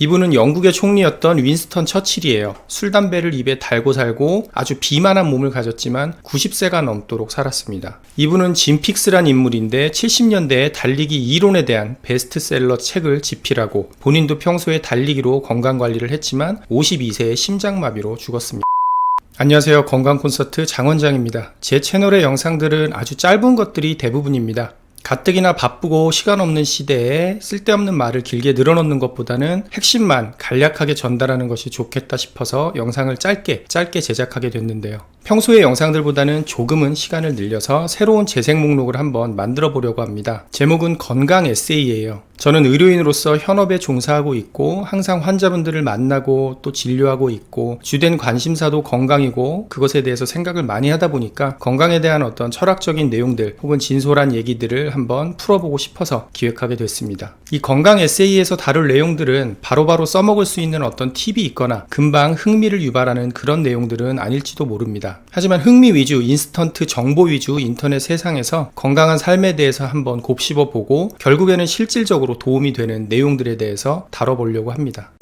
이분은 영국의 총리였던 윈스턴 처칠이에요. 술, 담배를 입에 달고 살고 아주 비만한 몸을 가졌지만 90세가 넘도록 살았습니다. 이분은 짐 픽스란 인물인데 70년대에 달리기 이론에 대한 베스트셀러 책을 집필하고 본인도 평소에 달리기로 건강관리를 했지만 52세에 심장마비로 죽었습니다. 안녕하세요. 건강콘서트 장원장입니다. 제 채널의 영상들은 아주 짧은 것들이 대부분입니다. 가뜩이나 바쁘고 시간 없는 시대에 쓸데없는 말을 길게 늘어놓는 것보다는 핵심만 간략하게 전달하는 것이 좋겠다 싶어서 영상을 짧게 제작하게 됐는데요. 평소의 영상들보다는 조금은 시간을 늘려서 새로운 재생 목록을 한번 만들어 보려고 합니다. 제목은 건강 에세이예요. 저는 의료인으로서 현업에 종사하고 있고 항상 환자분들을 만나고 또 진료하고 있고 주된 관심사도 건강이고 그것에 대해서 생각을 많이 하다 보니까 건강에 대한 어떤 철학적인 내용들 혹은 진솔한 얘기들을 한번 풀어보고 싶어서 기획하게 됐습니다. 이 건강 에세이에서 다룰 내용들은 바로바로 써먹을 수 있는 어떤 팁이 있거나 금방 흥미를 유발하는 그런 내용들은 아닐지도 모릅니다. 하지만 흥미 위주, 인스턴트 정보 위주 인터넷 세상에서 건강한 삶에 대해서 한번 곱씹어 보고 결국에는 실질적으로 도움이 되는 내용들에 대해서 다뤄보려고 합니다.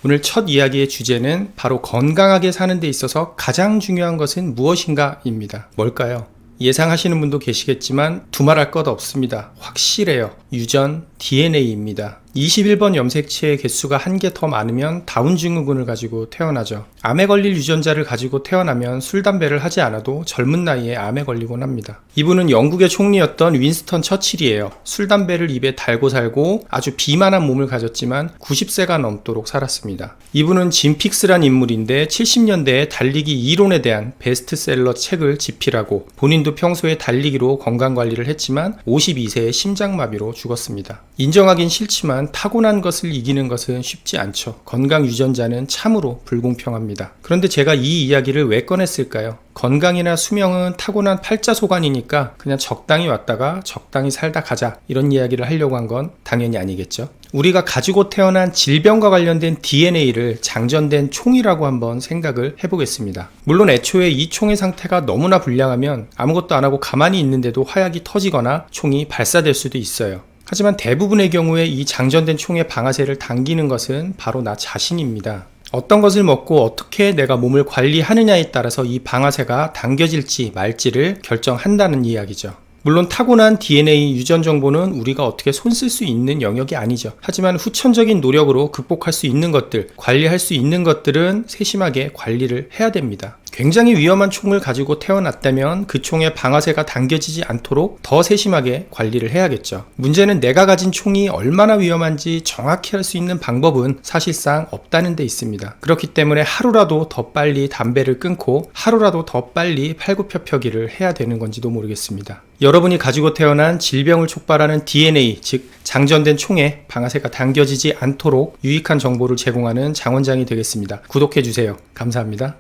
오늘 첫 이야기의 주제는 바로 건강하게 사는 데 있어서 가장 중요한 것은 무엇인가 입니다. 뭘까요? 예상하시는 분도 계시겠지만 두말할 것 없습니다. 확실해요. 유전 DNA입니다. 21번 염색체의 개수가 한 개 더 많으면 다운 증후군을 가지고 태어나죠. 암에 걸릴 유전자를 가지고 태어나면 술, 담배를 하지 않아도 젊은 나이에 암에 걸리곤 합니다. 이분은 영국의 총리였던 윈스턴 처칠이에요. 술, 담배를 입에 달고 살고 아주 비만한 몸을 가졌지만 90세가 넘도록 살았습니다. 이분은 짐 픽스란 인물인데 70년대에 달리기 이론에 대한 베스트셀러 책을 집필하고 본인도 평소에 달리기로 건강관리를 했지만 52세에 심장마비로 죽었습니다. 인정하긴 싫지만 타고난 것을 이기는 것은 쉽지 않죠. 건강 유전자는 참으로 불공평합니다. 그런데 제가 이 이야기를 왜 꺼냈을까요? 건강이나 수명은 타고난 팔자소관이니까 그냥 적당히 왔다가 적당히 살다 가자 이런 이야기를 하려고 한 건 당연히 아니겠죠. 우리가 가지고 태어난 질병과 관련된 DNA를 장전된 총이라고 한번 생각을 해보겠습니다. 물론 애초에 이 총의 상태가 너무나 불량하면 아무것도 안 하고 가만히 있는데도 화약이 터지거나 총이 발사될 수도 있어요. 하지만 대부분의 경우에 이 장전된 총의 방아쇠를 당기는 것은 바로 나 자신입니다. 어떤 것을 먹고 어떻게 내가 몸을 관리하느냐에 따라서 이 방아쇠가 당겨질지 말지를 결정한다는 이야기죠. 물론 타고난 DNA 유전 정보는 우리가 어떻게 손쓸 수 있는 영역이 아니죠. 하지만 후천적인 노력으로 극복할 수 있는 것들, 관리할 수 있는 것들은 세심하게 관리를 해야 됩니다. 굉장히 위험한 총을 가지고 태어났다면 그 총의 방아쇠가 당겨지지 않도록 더 세심하게 관리를 해야겠죠. 문제는 내가 가진 총이 얼마나 위험한지 정확히 할 수 있는 방법은 사실상 없다는 데 있습니다. 그렇기 때문에 하루라도 더 빨리 담배를 끊고 하루라도 더 빨리 팔굽혀펴기를 해야 되는 건지도 모르겠습니다. 여러분이 가지고 태어난 질병을 촉발하는 DNA, 즉 장전된 총에 방아쇠가 당겨지지 않도록 유익한 정보를 제공하는 장원장이 되겠습니다. 구독해주세요. 감사합니다.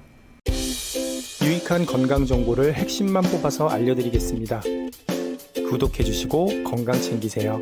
유익한 건강 정보를 핵심만 뽑아서 알려드리겠습니다. 구독해주시고 건강 챙기세요.